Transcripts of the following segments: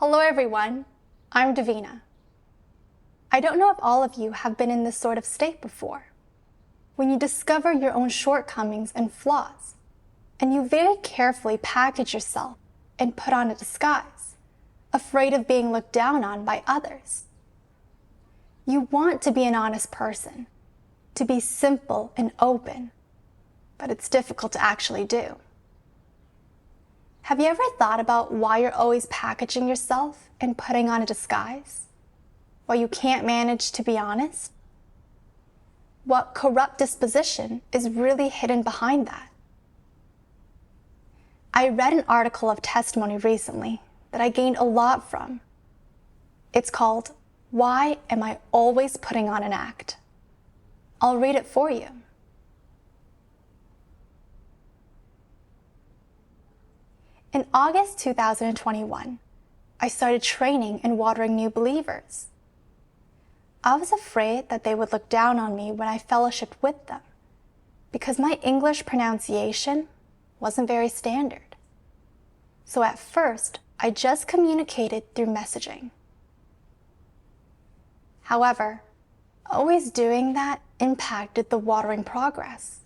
Hello everyone, I'm Davina. I don't know if all of you have been in this sort of state before, when you discover your own shortcomings and flaws, and you very carefully package yourself and put on a disguise, afraid of being looked down on by others. You want to be an honest person, to be simple and open, but it's difficult to actually do. Have you ever thought about why you're always packaging yourself and putting on a disguise? Why you can't manage to be honest? What corrupt disposition is really hidden behind that? I read an article of testimony recently that I gained a lot from. It's called, "Why Am I Always Putting on an Act?" I'll read it for you. In August 2021, I started training and watering new believers. I was afraid that they would look down on me when I fellowshiped with them, because my English pronunciation wasn't very standard. So at first, I just communicated through messaging. However, always doing that impacted the watering progress.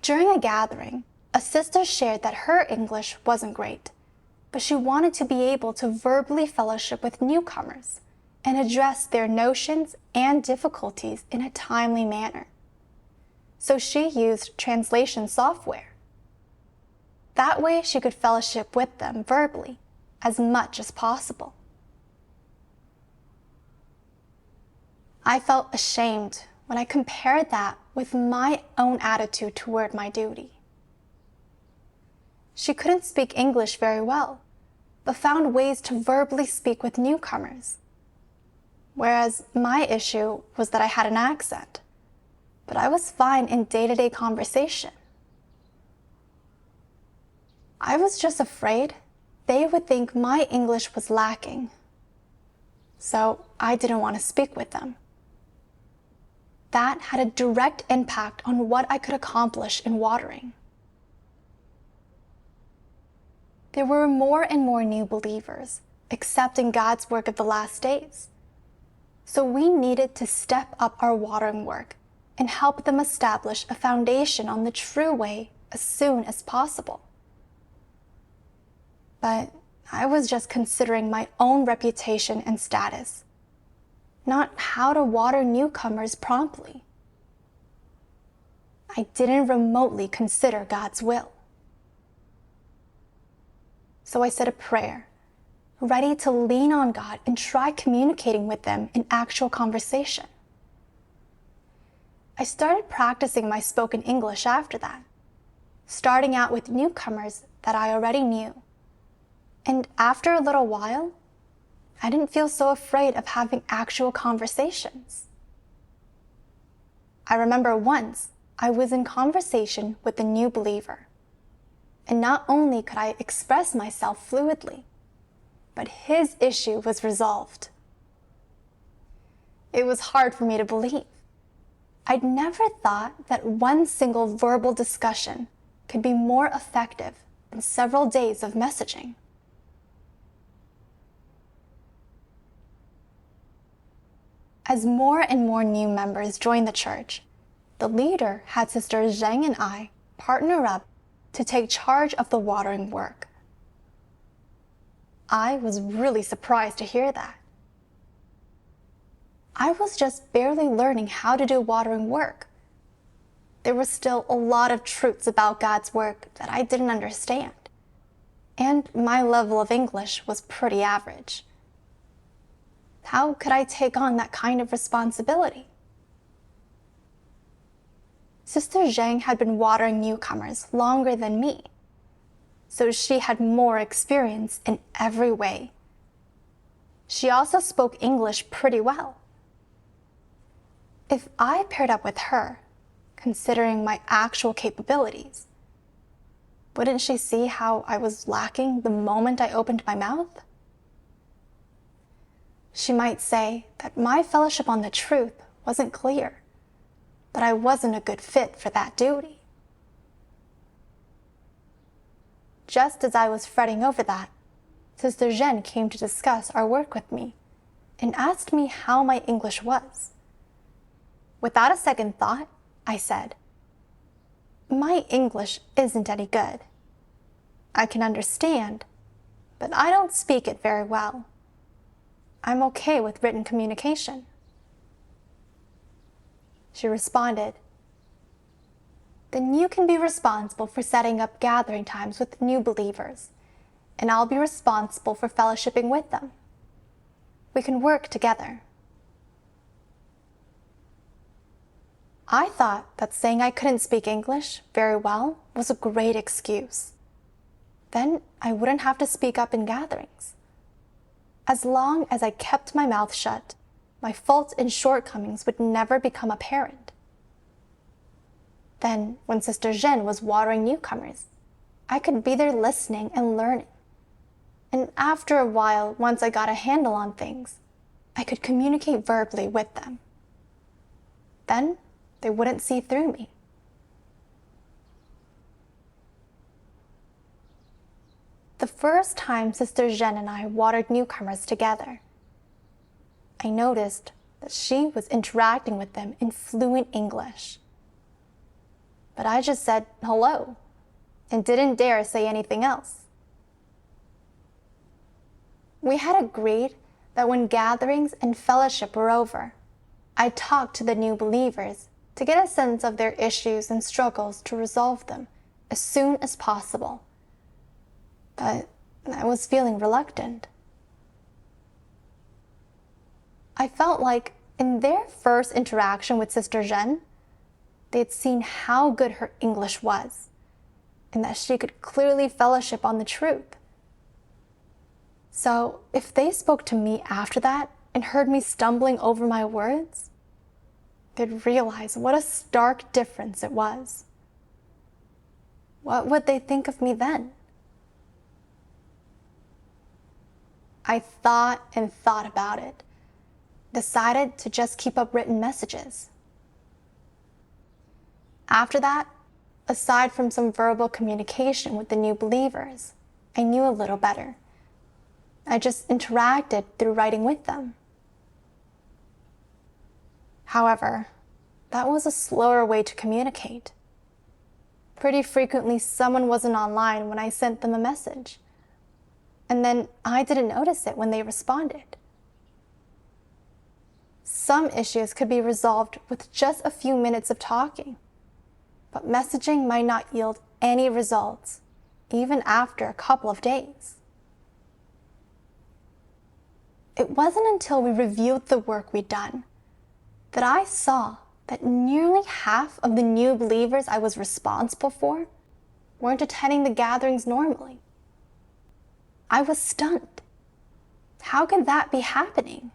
During a gathering, a sister shared that her English wasn't great, but she wanted to be able to verbally fellowship with newcomers and address their notions and difficulties in a timely manner. So she used translation software. That way she could fellowship with them verbally as much as possible. I felt ashamed when I compared that with my own attitude toward my duty. She couldn't speak English very well, but found ways to verbally speak with newcomers. Whereas my issue was that I had an accent, but I was fine in day-to-day conversation. I was just afraid they would think my English was lacking, so I didn't want to speak with them. That had a direct impact on what I could accomplish in watering. There were more and more new believers accepting God's work of the last days. So we needed to step up our watering work and help them establish a foundation on the true way as soon as possible. But I was just considering my own reputation and status, not how to water newcomers promptly. I didn't remotely consider God's will. So I said a prayer, ready to lean on God and try communicating with them in actual conversation. I started practicing my spoken English after that, starting out with newcomers that I already knew. And after a little while, I didn't feel so afraid of having actual conversations. I remember once I was in conversation with a new believer. And not only could I express myself fluidly, but his issue was resolved. It was hard for me to believe. I'd never thought that one single verbal discussion could be more effective than several days of messaging. As more and more new members joined the church, the leader had Sister Zheng and I partner up to take charge of the watering work. I was really surprised to hear that. I was just barely learning how to do watering work. There was still a lot of truths about God's work that I didn't understand, and my level of English was pretty average. How could I take on that kind of responsibility? Sister Zheng had been watering newcomers longer than me, so she had more experience in every way. She also spoke English pretty well. If I paired up with her, considering my actual capabilities, wouldn't she see how I was lacking the moment I opened my mouth? She might say that my fellowship on the truth wasn't clear, that I wasn't a good fit for that duty. Just as I was fretting over that, Sister Zhen came to discuss our work with me and asked me how my English was. Without a second thought, I said, "My English isn't any good. I can understand, but I don't speak it very well. I'm okay with written communication." She responded, "Then you can be responsible for setting up gathering times with new believers, and I'll be responsible for fellowshipping with them. We can work together." I thought that saying I couldn't speak English very well was a great excuse. Then I wouldn't have to speak up in gatherings. As long as I kept my mouth shut, my faults and shortcomings would never become apparent. Then, when Sister Zhen was watering newcomers, I could be there listening and learning. And after a while, once I got a handle on things, I could communicate verbally with them. Then they wouldn't see through me. The first time Sister Zhen and I watered newcomers together, I noticed that she was interacting with them in fluent English. But I just said hello and didn't dare say anything else. We had agreed that when gatherings and fellowship were over, I'd talk to the new believers to get a sense of their issues and struggles to resolve them as soon as possible. But I was feeling reluctant. I felt like in their first interaction with Sister Zhen, they'd seen how good her English was, and that she could clearly fellowship on the truth. So if they spoke to me after that and heard me stumbling over my words, they'd realize what a stark difference it was. What would they think of me then? I thought and thought about it, decided to just keep up written messages. After that, aside from some verbal communication with the new believers, I knew a little better. I just interacted through writing with them. However, that was a slower way to communicate. Pretty frequently, someone wasn't online when I sent them a message, and then I didn't notice it when they responded. Some issues could be resolved with just a few minutes of talking, but messaging might not yield any results, even after a couple of days. It wasn't until we reviewed the work we'd done that I saw that nearly half of the new believers I was responsible for weren't attending the gatherings normally. I was stunned. How could that be happening?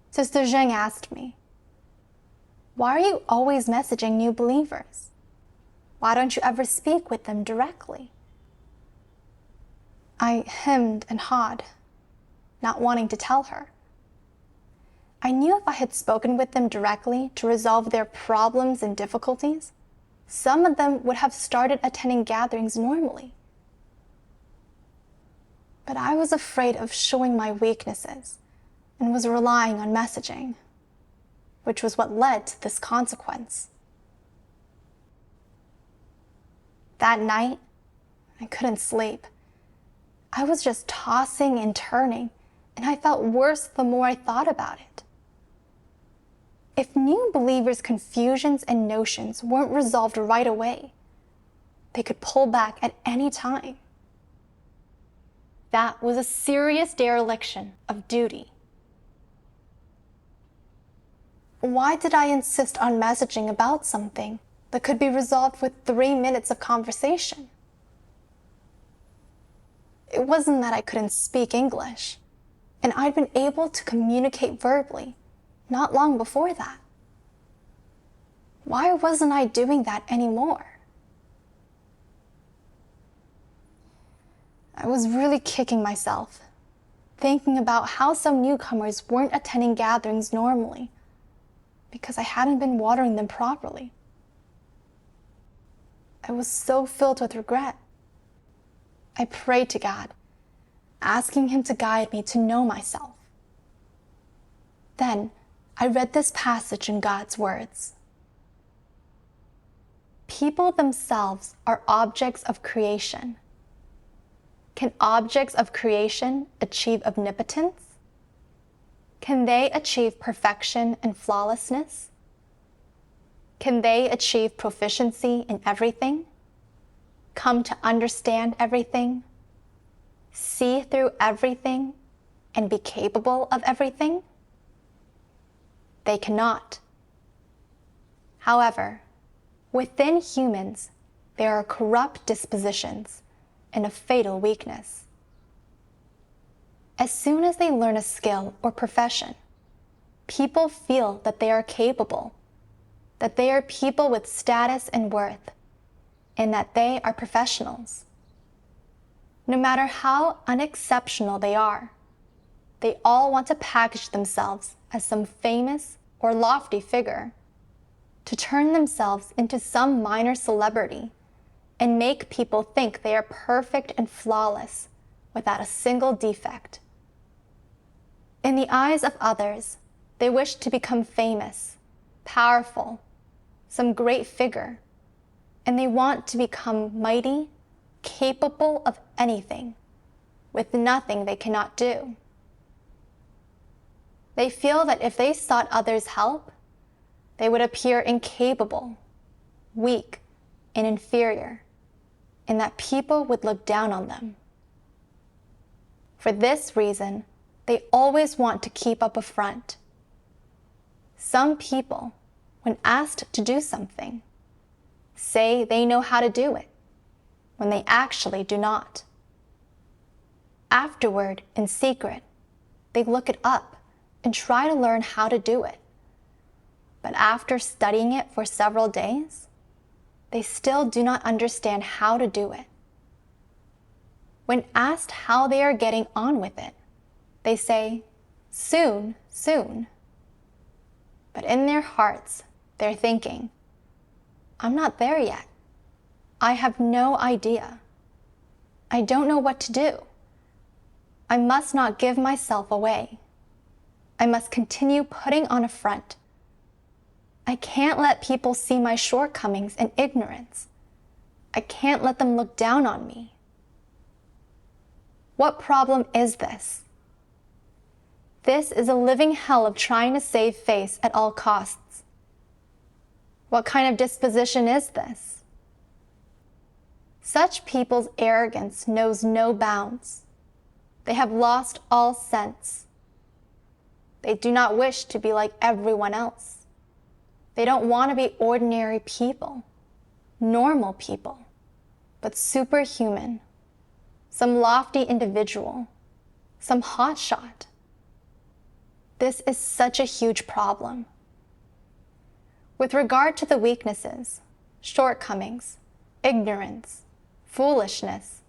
Sister Zheng asked me, "Why are you always messaging new believers? Why don't you ever speak with them directly?" I hemmed and hawed, not wanting to tell her. I knew if I had spoken with them directly to resolve their problems and difficulties, some of them would have started attending gatherings normally. But I was afraid of showing my weaknesses and was relying on messaging, which was what led to this consequence. That night, I couldn't sleep. I was just tossing and turning, and I felt worse the more I thought about it. If new believers' confusions and notions weren't resolved right away, they could pull back at any time. That was a serious dereliction of duty. Why did I insist on messaging about something that could be resolved with 3 minutes of conversation? It wasn't that I couldn't speak English, and I'd been able to communicate verbally not long before that. Why wasn't I doing that anymore? I was really kicking myself, thinking about how some newcomers weren't attending gatherings normally because I hadn't been watering them properly. I was so filled with regret. I prayed to God, asking Him to guide me to know myself. Then I read this passage in God's words. People themselves are objects of creation. Can objects of creation achieve omnipotence? Can they achieve perfection and flawlessness? Can they achieve proficiency in everything? Come to understand everything? See through everything and be capable of everything? They cannot. However, within humans, there are corrupt dispositions and a fatal weakness. As soon as they learn a skill or profession, people feel that they are capable, that they are people with status and worth, and that they are professionals. No matter how unexceptional they are, they all want to package themselves as some famous or lofty figure, to turn themselves into some minor celebrity and make people think they are perfect and flawless without a single defect. In the eyes of others, they wish to become famous, powerful, some great figure, and they want to become mighty, capable of anything, with nothing they cannot do. They feel that if they sought others' help, they would appear incapable, weak, and inferior, and that people would look down on them. For this reason, they always want to keep up a front. Some people, when asked to do something, say they know how to do it, when they actually do not. Afterward, in secret, they look it up and try to learn how to do it. But after studying it for several days, they still do not understand how to do it. When asked how they are getting on with it, they say, "Soon, soon." But in their hearts, they're thinking, "I'm not there yet. I have no idea. I don't know what to do. I must not give myself away. I must continue putting on a front. I can't let people see my shortcomings and ignorance. I can't let them look down on me." What problem is this? This is a living hell of trying to save face at all costs. What kind of disposition is this? Such people's arrogance knows no bounds. They have lost all sense. They do not wish to be like everyone else. They don't want to be ordinary people, normal people, but superhuman, some lofty individual, some hotshot. This is such a huge problem. With regard to the weaknesses, shortcomings, ignorance, foolishness,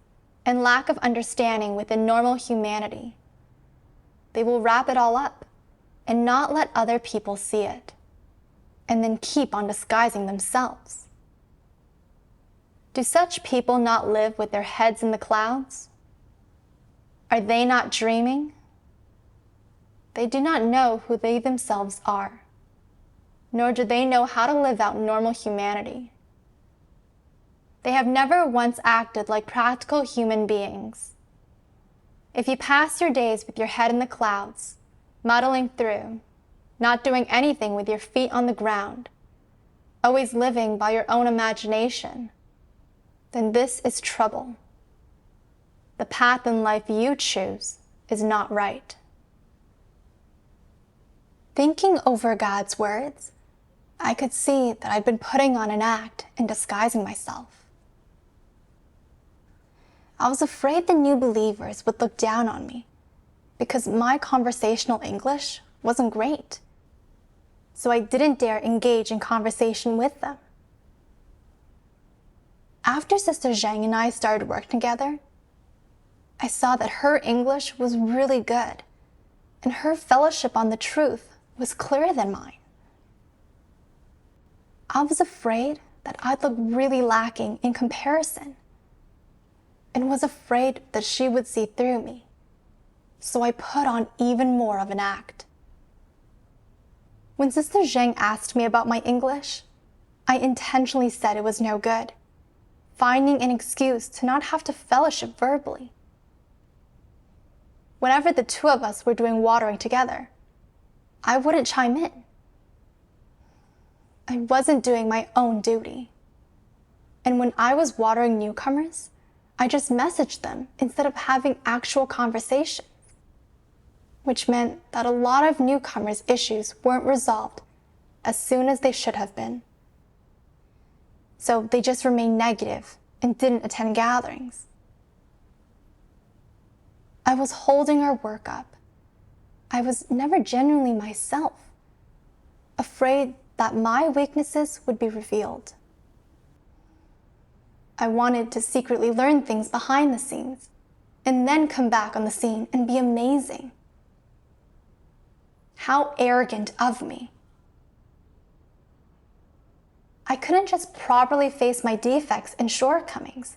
and lack of understanding within normal humanity, they will wrap it all up and not let other people see it, and then keep on disguising themselves. Do such people not live with their heads in the clouds? Are they not dreaming? They do not know who they themselves are, nor do they know how to live out normal humanity. They have never once acted like practical human beings. If you pass your days with your head in the clouds, muddling through, not doing anything with your feet on the ground, always living by your own imagination, then this is trouble. The path in life you choose is not right. Thinking over God's words, I could see that I'd been putting on an act and disguising myself. I was afraid the new believers would look down on me because my conversational English wasn't great. So I didn't dare engage in conversation with them. After Sister Zhang and I started working together, I saw that her English was really good, and her fellowship on the truth was clearer than mine. I was afraid that I'd look really lacking in comparison. and was afraid that she would see through me. So I put on even more of an act. When Sister Zheng asked me about my English, I intentionally said it was no good, finding an excuse to not have to fellowship verbally. Whenever the two of us were doing watering together, I wouldn't chime in. I wasn't doing my own duty. And when I was watering newcomers, I just messaged them instead of having actual conversations, which meant that a lot of newcomers' issues weren't resolved as soon as they should have been. So they just remained negative and didn't attend gatherings. I was holding our work up. I was never genuinely myself, afraid that my weaknesses would be revealed. I wanted to secretly learn things behind the scenes and then come back on the scene and be amazing. How arrogant of me. I couldn't just properly face my defects and shortcomings,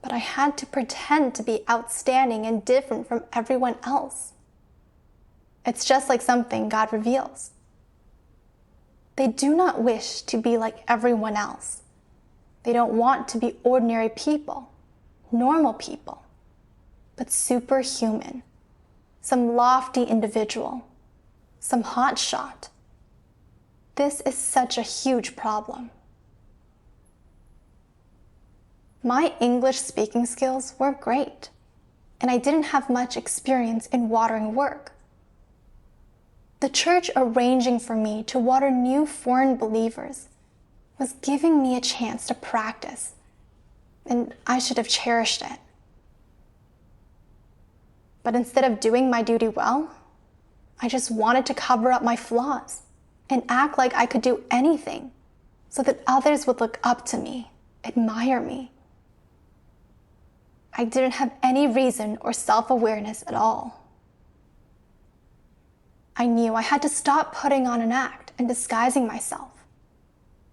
but I had to pretend to be outstanding and different from everyone else. It's just like something God reveals. They do not wish to be like everyone else. They don't want to be ordinary people, normal people, but superhuman, some lofty individual, some hotshot. This is such a huge problem. My English speaking skills were great, and I didn't have much experience in watering work. The church arranging for me to water new foreign believers was giving me a chance to practice, and I should have cherished it. But instead of doing my duty well, I just wanted to cover up my flaws and act like I could do anything so that others would look up to me, admire me. I didn't have any reason or self-awareness at all. I knew I had to stop putting on an act and disguising myself.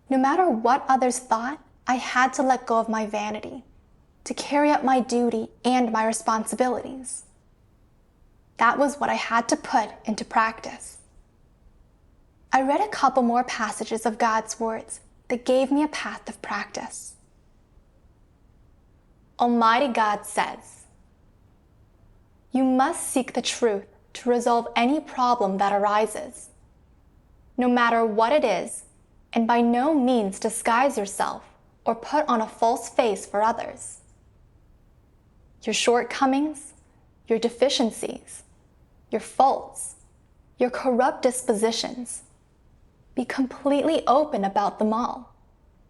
No matter what others thought, I had to let go of my vanity to carry out my duty and my responsibilities. That was what I had to put into practice. I read a couple more passages of God's words that gave me a path of practice. Almighty God says, "You must seek the truth to resolve any problem that arises, no matter what it is, and by no means disguise yourself or put on a false face for others. Your shortcomings, your deficiencies, your faults, your corrupt dispositions, be completely open about them all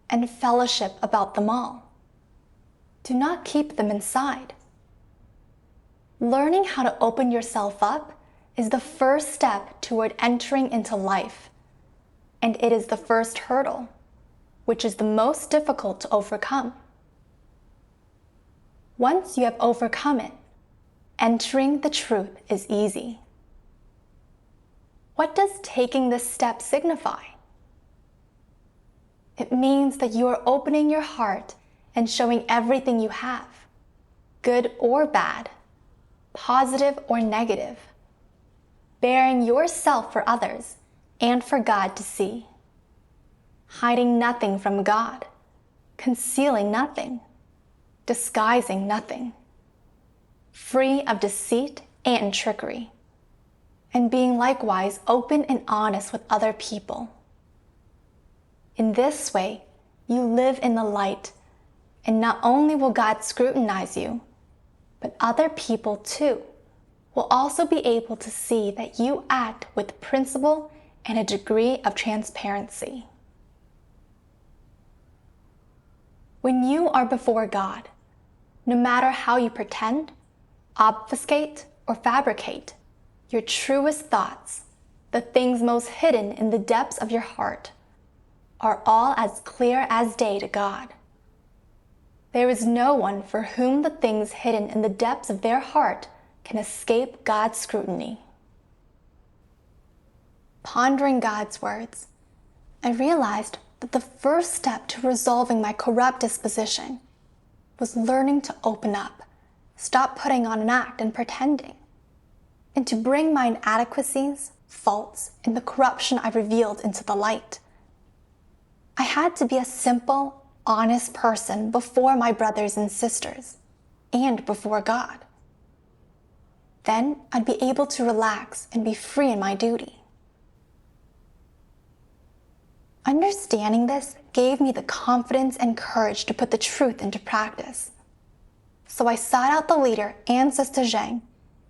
and fellowship about them all. Do not keep them inside. Learning how to open yourself up is the first step toward entering into life, and it is the first hurdle, which is the most difficult to overcome. Once you have overcome it, entering the truth is easy. What does taking this step signify? It means that you are opening your heart and showing everything you have, good or bad, positive or negative, bearing yourself for others and for God to see, hiding nothing from God, concealing nothing, disguising nothing, free of deceit and trickery, and being likewise open and honest with other people. In this way, you live in the light, and not only will God scrutinize you, but other people too will also be able to see that you act with principle and a degree of transparency. When you are before God, no matter how you pretend, obfuscate, or fabricate, your truest thoughts, the things most hidden in the depths of your heart, are all as clear as day to God. There is no one for whom the things hidden in the depths of their heart can escape God's scrutiny. Pondering God's words, I realized that the first step to resolving my corrupt disposition was learning to open up, stop putting on an act and pretending, and to bring my inadequacies, faults, and the corruption I revealed into the light. I had to be a simple, honest person before my brothers and sisters, and before God. Then I'd be able to relax and be free in my duty. Understanding this gave me the confidence and courage to put the truth into practice. So I sought out the leader and Sister Zhang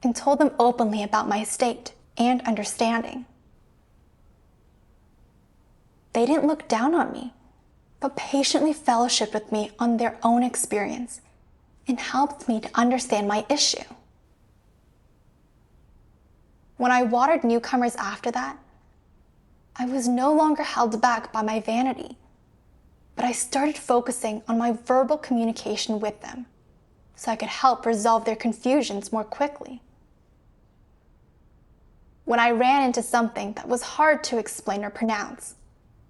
and told them openly about my state and understanding. They didn't look down on me, but patiently fellowshiped with me on their own experience and helped me to understand my issue. When I watered newcomers after that, I was no longer held back by my vanity, but I started focusing on my verbal communication with them so I could help resolve their confusions more quickly. When I ran into something that was hard to explain or pronounce,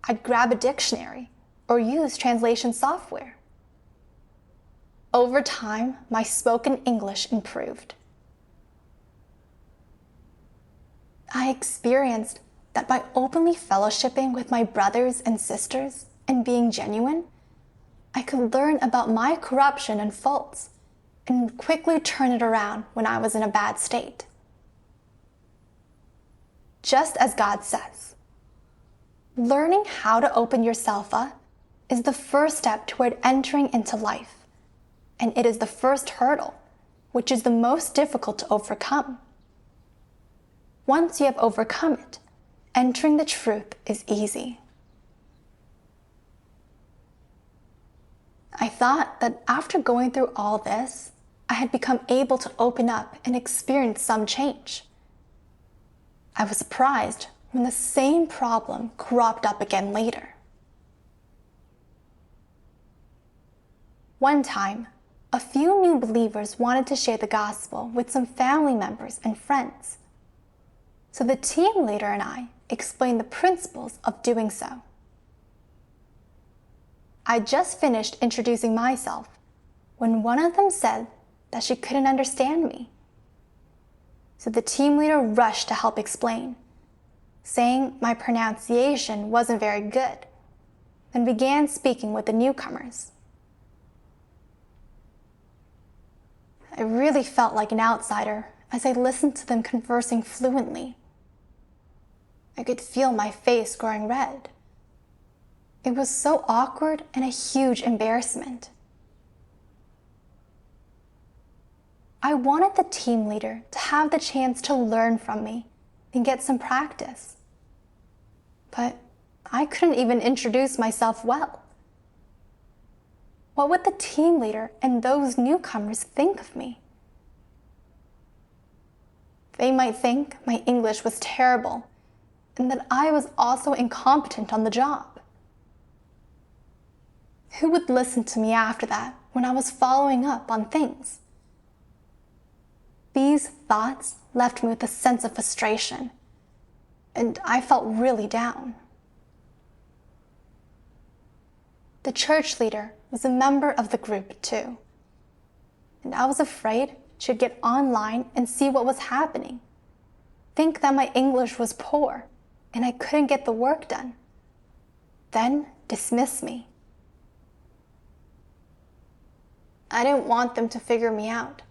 I'd grab a dictionary or use translation software. Over time, my spoken English improved. I experienced that by openly fellowshipping with my brothers and sisters and being genuine, I could learn about my corruption and faults and quickly turn it around when I was in a bad state. Just as God says, learning how to open yourself up is the first step toward entering into life, and it is the first hurdle, which is the most difficult to overcome. Once you have overcome it, entering the truth is easy. I thought that after going through all this, I had become able to open up and experience some change. I was surprised when the same problem cropped up again later. One time, a few new believers wanted to share the gospel with some family members and friends. So the team leader and I explained the principles of doing so. I just finished introducing myself when one of them said that she couldn't understand me. So the team leader rushed to help explain, saying my pronunciation wasn't very good, and began speaking with the newcomers. I really felt like an outsider as I listened to them conversing fluently. I could feel my face growing red. It was so awkward and a huge embarrassment. I wanted the team leader to have the chance to learn from me and get some practice. But I couldn't even introduce myself well. What would the team leader and those newcomers think of me? They might think my English was terrible and that I was also incompetent on the job. Who would listen to me after that when I was following up on things? These thoughts left me with a sense of frustration, and I felt really down. The church leader was a member of the group too, and I was afraid she'd get online and see what was happening, think that my English was poor and I couldn't get the work done, then dismiss me. I didn't want them to figure me out,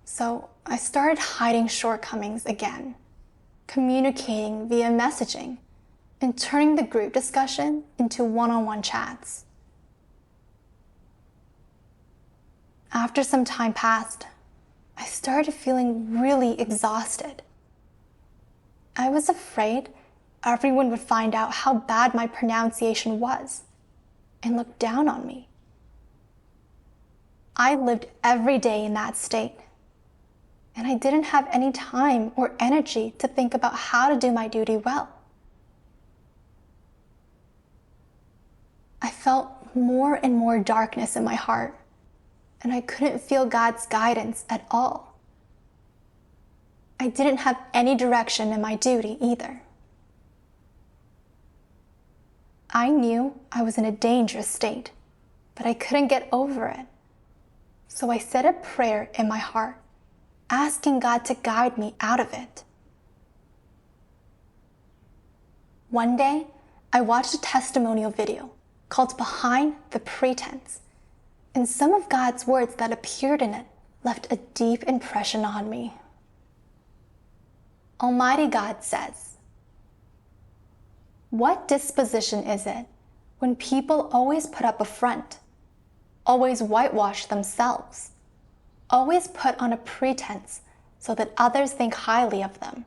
so I started hiding shortcomings again, communicating via messaging, and turning the group discussion into one-on-one chats. After some time passed, I started feeling really exhausted. I was afraid everyone would find out how bad my pronunciation was and look down on me. I lived every day in that state, and I didn't have any time or energy to think about how to do my duty well. I felt more and more darkness in my heart, and I couldn't feel God's guidance at all. I didn't have any direction in my duty either. I knew I was in a dangerous state, but I couldn't get over it. So I said a prayer in my heart, asking God to guide me out of it. One day, I watched a testimonial video called Behind the Pretense, and some of God's words that appeared in it left a deep impression on me. Almighty God says, "What disposition is it when people always put up a front, always whitewash themselves, always put on a pretense so that others think highly of them,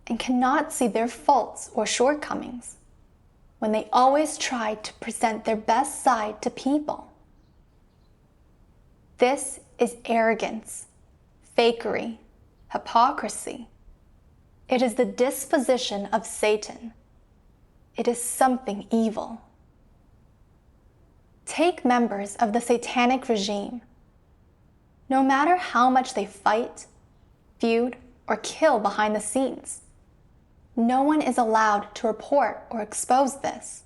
and cannot see their faults or shortcomings, when they always try to present their best side to people? This is arrogance, fakery, hypocrisy. It is the disposition of Satan. It is something evil." Take members of the satanic regime. No matter how much they fight, feud, or kill behind the scenes, no one is allowed to report or expose this.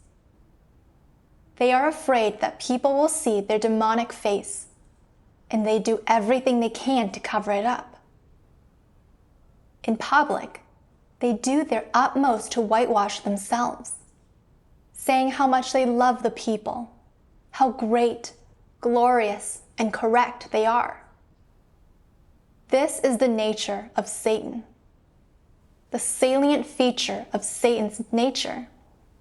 They are afraid that people will see their demonic face, and they do everything they can to cover it up. In public, they do their utmost to whitewash themselves, saying how much they love the people, how great, glorious, and correct they are. This is the nature of Satan. The salient feature of Satan's nature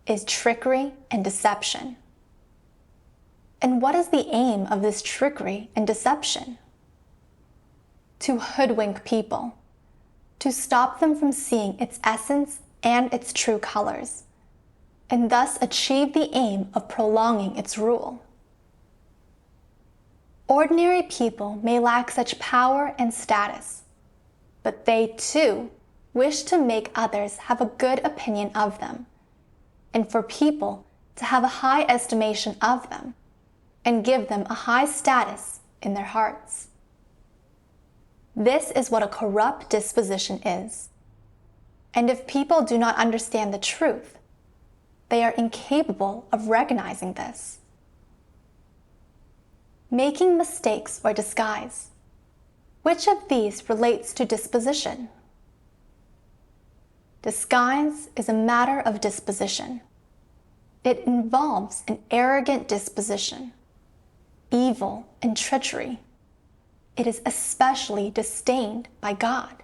is trickery and deception. And what is the aim of this trickery and deception? To hoodwink people, to stop them from seeing its essence and its true colors, and thus achieve the aim of prolonging its rule. Ordinary people may lack such power and status, but they too wish to make others have a good opinion of them, and for people to have a high estimation of them, and give them a high status in their hearts. This is what a corrupt disposition is. And if people do not understand the truth, they are incapable of recognizing this. Making mistakes or disguise. Which of these relates to disposition? Disguise is a matter of disposition. It involves an arrogant disposition, evil and treachery. It is especially disdained by God.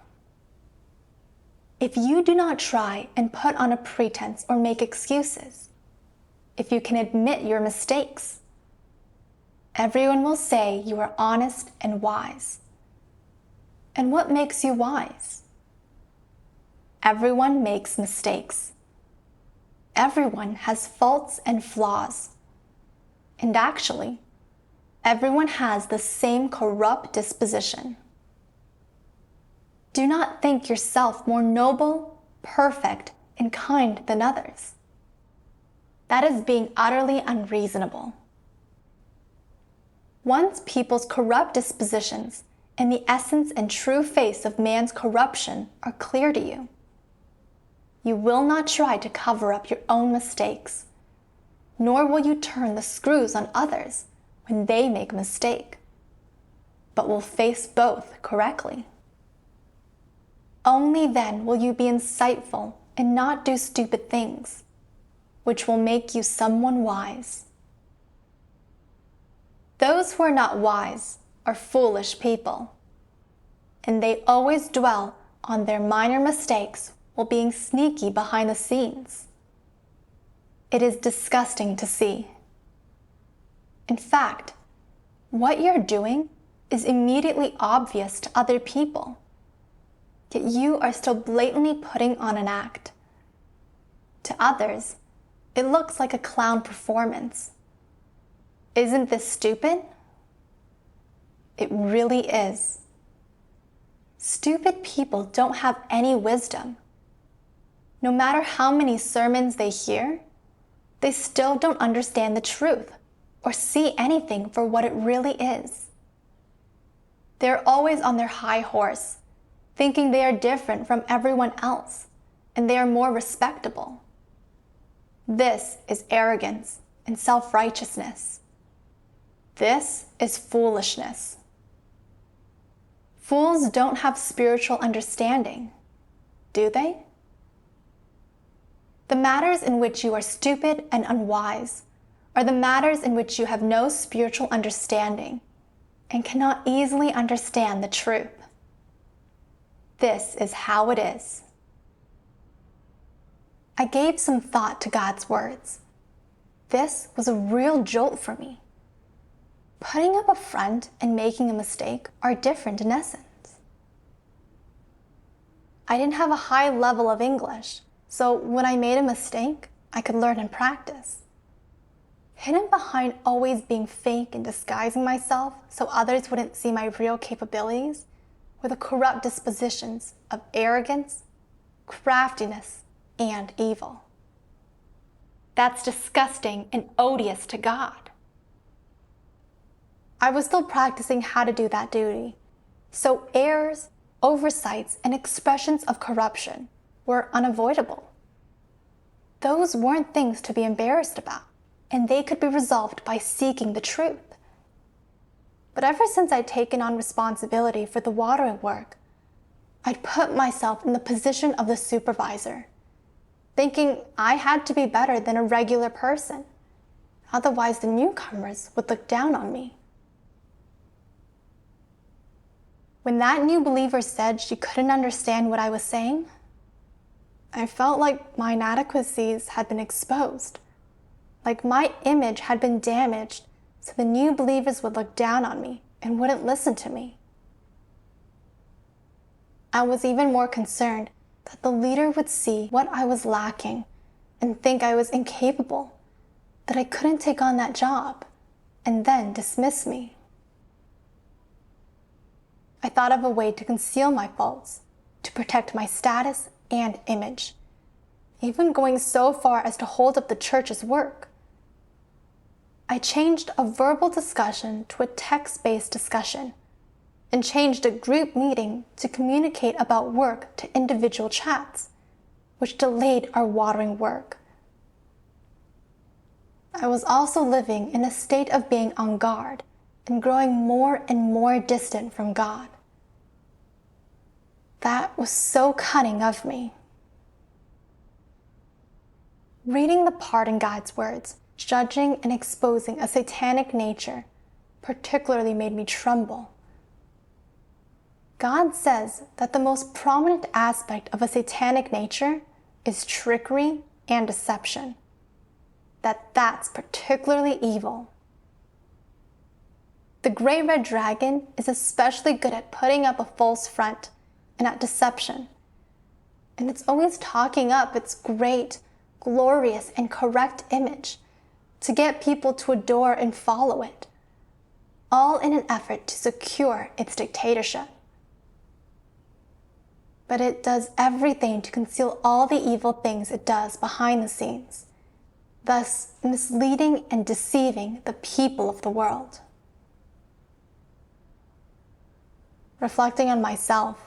If you do not try and put on a pretense or make excuses, if you can admit your mistakes, everyone will say you are honest and wise. And what makes you wise? Everyone makes mistakes. Everyone has faults and flaws. And actually, everyone has the same corrupt disposition. Do not think yourself more noble, perfect, and kind than others. That is being utterly unreasonable. Once people's corrupt dispositions and the essence and true face of man's corruption are clear to you, you will not try to cover up your own mistakes, nor will you turn the screws on others when they make a mistake, but will face both correctly. Only then will you be insightful and not do stupid things, which will make you someone wise. Those who are not wise are foolish people, and they always dwell on their minor mistakes while being sneaky behind the scenes. It is disgusting to see. In fact, what you're doing is immediately obvious to other people, yet you are still blatantly putting on an act. To others, it looks like a clown performance. Isn't this stupid? It really is. Stupid people don't have any wisdom. No matter how many sermons they hear, they still don't understand the truth or see anything for what it really is. They're always on their high horse, thinking they are different from everyone else and they are more respectable. This is arrogance and self-righteousness. This is foolishness. Fools don't have spiritual understanding, do they? The matters in which you are stupid and unwise are the matters in which you have no spiritual understanding and cannot easily understand the truth. This is how it is. I gave some thought to God's words. This was a real jolt for me. Putting up a front and making a mistake are different in essence. I didn't have a high level of English, so when I made a mistake, I could learn and practice. Hidden behind always being fake and disguising myself so others wouldn't see my real capabilities were the corrupt dispositions of arrogance, craftiness, and evil. That's disgusting and odious to God. I was still practicing how to do that duty, so errors, oversights, and expressions of corruption were unavoidable. Those weren't things to be embarrassed about, and they could be resolved by seeking the truth. But ever since I'd taken on responsibility for the watering work, I'd put myself in the position of the supervisor, thinking I had to be better than a regular person. Otherwise, the newcomers would look down on me. When that new believer said she couldn't understand what I was saying, I felt like my inadequacies had been exposed, like my image had been damaged, so the new believers would look down on me and wouldn't listen to me. I was even more concerned that the leader would see what I was lacking and think I was incapable, that I couldn't take on that job, and then dismiss me. I thought of a way to conceal my faults, to protect my status and image, even going so far as to hold up the church's work. I changed a verbal discussion to a text-based discussion, and changed a group meeting to communicate about work to individual chats, which delayed our watering work. I was also living in a state of being on guard and growing more and more distant from God. That was so cunning of me. Reading the part in God's words, judging and exposing a satanic nature, particularly made me tremble. God says that the most prominent aspect of a satanic nature is trickery and deception, that's particularly evil. The great red dragon is especially good at putting up a false front and at deception, and it's always talking up its great, glorious, and correct image to get people to adore and follow it, all in an effort to secure its dictatorship. But it does everything to conceal all the evil things it does behind the scenes, thus misleading and deceiving the people of the world. Reflecting on myself,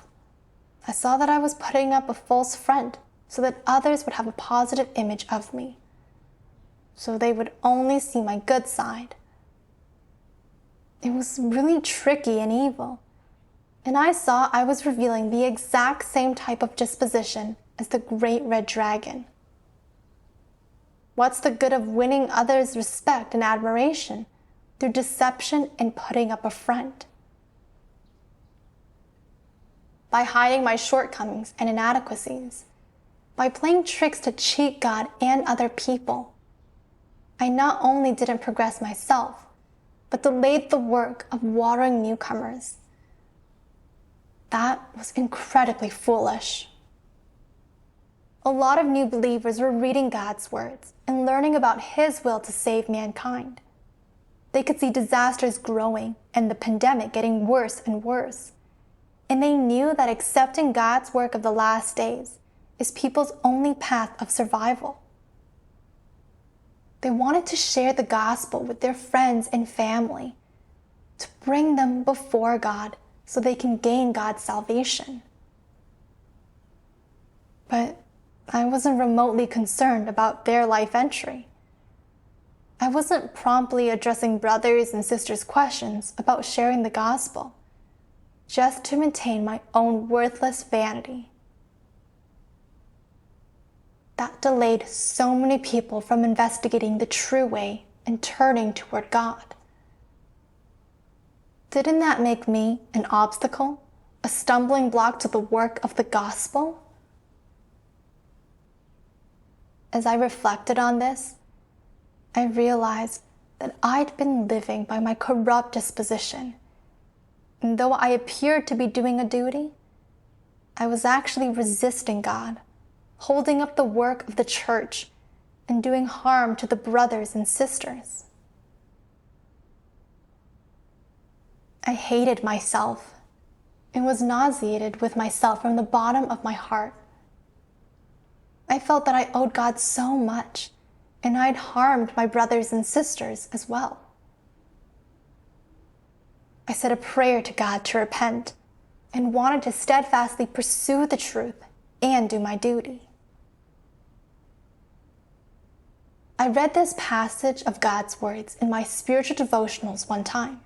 I saw that I was putting up a false front so that others would have a positive image of me, so they would only see my good side. It was really tricky and evil, and I saw I was revealing the exact same type of disposition as the great red dragon. What's the good of winning others' respect and admiration through deception and putting up a front? By hiding my shortcomings and inadequacies, by playing tricks to cheat God and other people, I not only didn't progress myself, but delayed the work of watering newcomers. That was incredibly foolish. A lot of new believers were reading God's words and learning about His will to save mankind. They could see disasters growing and the pandemic getting worse and worse. And they knew that accepting God's work of the last days is people's only path of survival. They wanted to share the gospel with their friends and family, to bring them before God so they can gain God's salvation. But I wasn't remotely concerned about their life entry. I wasn't promptly addressing brothers and sisters' questions about sharing the gospel, just to maintain my own worthless vanity. That delayed so many people from investigating the true way and turning toward God. Didn't that make me an obstacle, a stumbling block to the work of the gospel? As I reflected on this, I realized that I'd been living by my corrupt disposition. And though I appeared to be doing a duty, I was actually resisting God, holding up the work of the church, and doing harm to the brothers and sisters. I hated myself and was nauseated with myself from the bottom of my heart. I felt that I owed God so much, and I'd harmed my brothers and sisters as well. I said a prayer to God to repent and wanted to steadfastly pursue the truth and do my duty. I read this passage of God's words in my spiritual devotionals one time.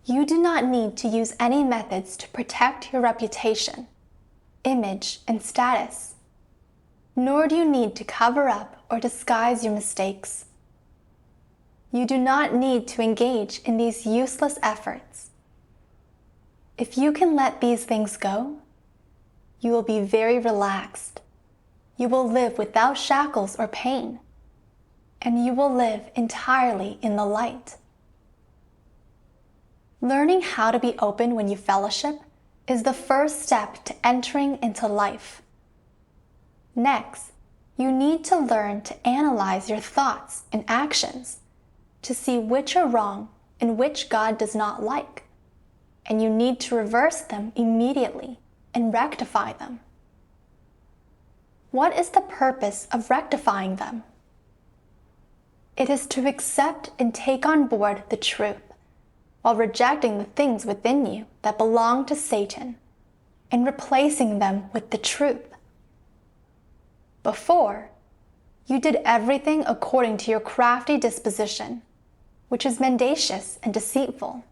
You do not need to use any methods to protect your reputation, image, and status, nor do you need to cover up or disguise your mistakes. You do not need to engage in these useless efforts. If you can let these things go, you will be very relaxed. You will live without shackles or pain, and you will live entirely in the light. Learning how to be open when you fellowship is the first step to entering into life. Next, you need to learn to analyze your thoughts and actions to see which are wrong and which God does not like, and you need to reverse them immediately and rectify them. What is the purpose of rectifying them? It is to accept and take on board the truth, while rejecting the things within you that belong to Satan and replacing them with the truth. Before, you did everything according to your crafty disposition, which is mendacious and deceitful.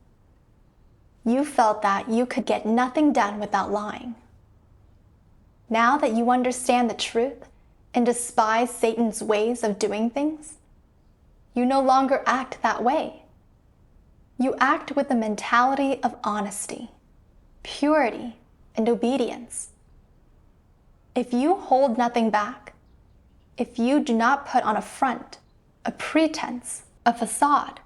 You felt that you could get nothing done without lying. Now that you understand the truth and despise Satan's ways of doing things, you no longer act that way. You act with the mentality of honesty, purity, and obedience. If you hold nothing back, if you do not put on a front, a pretense, a facade,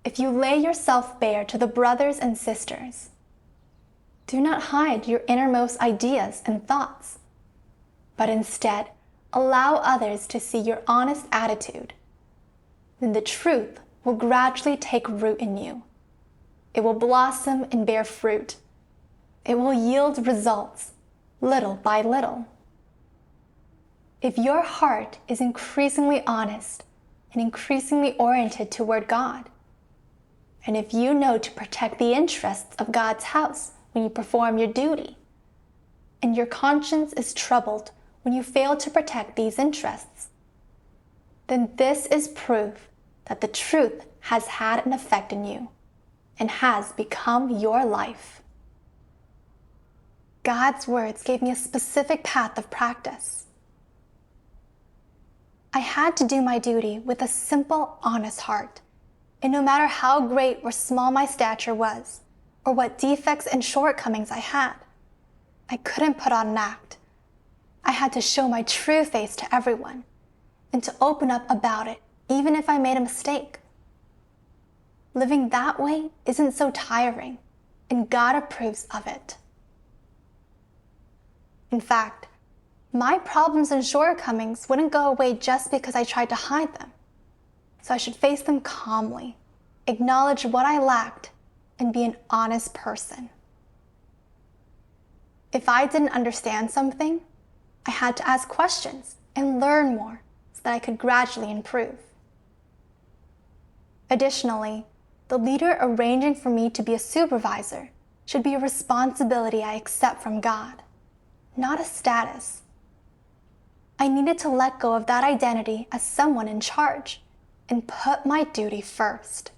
if you lay yourself bare to the brothers and sisters, do not hide your innermost ideas and thoughts, but instead allow others to see your honest attitude, then the truth will gradually take root in you. It will blossom and bear fruit. It will yield results, little by little. If your heart is increasingly honest and increasingly oriented toward God, and if you know to protect the interests of God's house when you perform your duty, and your conscience is troubled when you fail to protect these interests, then this is proof that the truth has had an effect in you and has become your life. God's words gave me a specific path of practice. I had to do my duty with a simple, honest heart, and no matter how great or small my stature was, or what defects and shortcomings I had, I couldn't put on an act. I had to show my true face to everyone, and to open up about it, even if I made a mistake. Living that way isn't so tiring, and God approves of it. In fact, my problems and shortcomings wouldn't go away just because I tried to hide them. So I should face them calmly, acknowledge what I lacked, and be an honest person. If I didn't understand something, I had to ask questions and learn more so that I could gradually improve. Additionally, the leader arranging for me to be a supervisor should be a responsibility I accept from God, not a status. I needed to let go of that identity as someone in charge and put my duty first.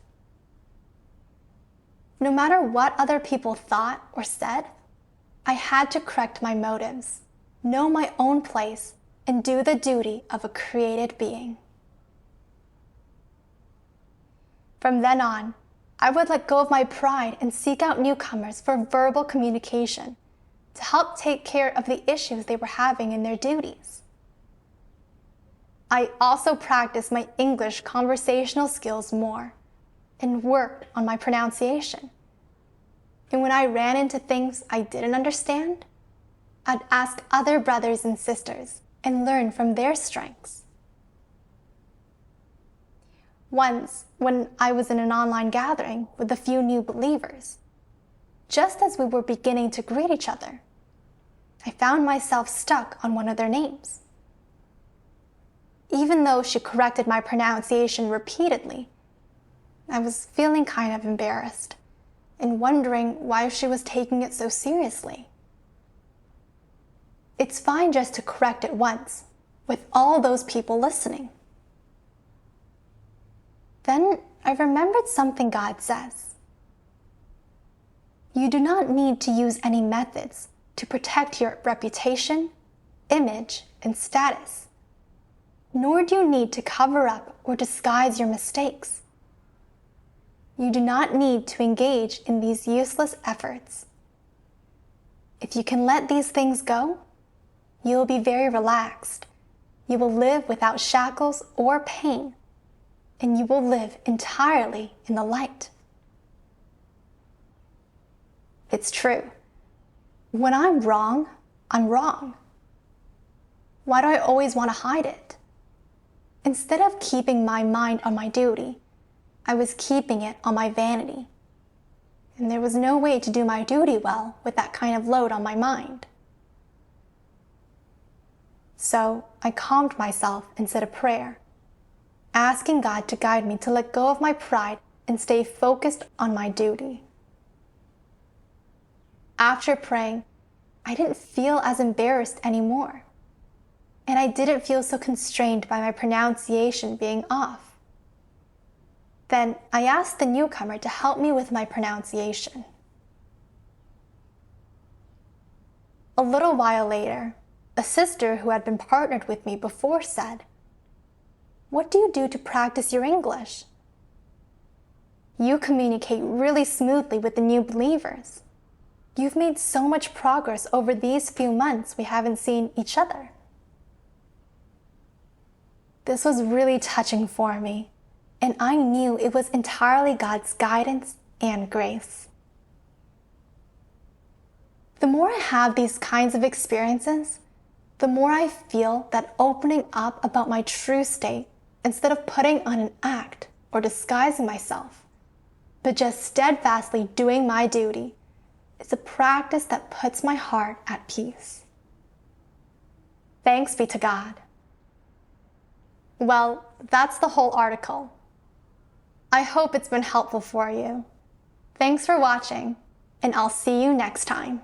No matter what other people thought or said, I had to correct my motives, know my own place, and do the duty of a created being. From then on, I would let go of my pride and seek out newcomers for verbal communication to help take care of the issues they were having in their duties. I also practiced my English conversational skills more and worked on my pronunciation. And when I ran into things I didn't understand, I'd ask other brothers and sisters and learn from their strengths. Once, when I was in an online gathering with a few new believers, just as we were beginning to greet each other, I found myself stuck on one of their names. Even though she corrected my pronunciation repeatedly, I was feeling kind of embarrassed and wondering why she was taking it so seriously. It's fine just to correct it once, with all those people listening. Then I remembered something God says. You do not need to use any methods to protect your reputation, image, and status, nor do you need to cover up or disguise your mistakes. You do not need to engage in these useless efforts. If you can let these things go, you will be very relaxed. You will live without shackles or pain, and you will live entirely in the light. It's true. When I'm wrong, I'm wrong. Why do I always want to hide it? Instead of keeping my mind on my duty, I was keeping it on my vanity. And there was no way to do my duty well with that kind of load on my mind. So I calmed myself and said a prayer, asking God to guide me to let go of my pride and stay focused on my duty. After praying, I didn't feel as embarrassed anymore, and I didn't feel so constrained by my pronunciation being off. Then I asked the newcomer to help me with my pronunciation. A little while later, a sister who had been partnered with me before said, "What do you do to practice your English? You communicate really smoothly with the new believers. You've made so much progress over these few months we haven't seen each other." This was really touching for me, and I knew it was entirely God's guidance and grace. The more I have these kinds of experiences, the more I feel that opening up about my true state instead of putting on an act or disguising myself, but just steadfastly doing my duty, is a practice that puts my heart at peace. Thanks be to God. Well, that's the whole article. I hope it's been helpful for you. Thanks for watching, and I'll see you next time.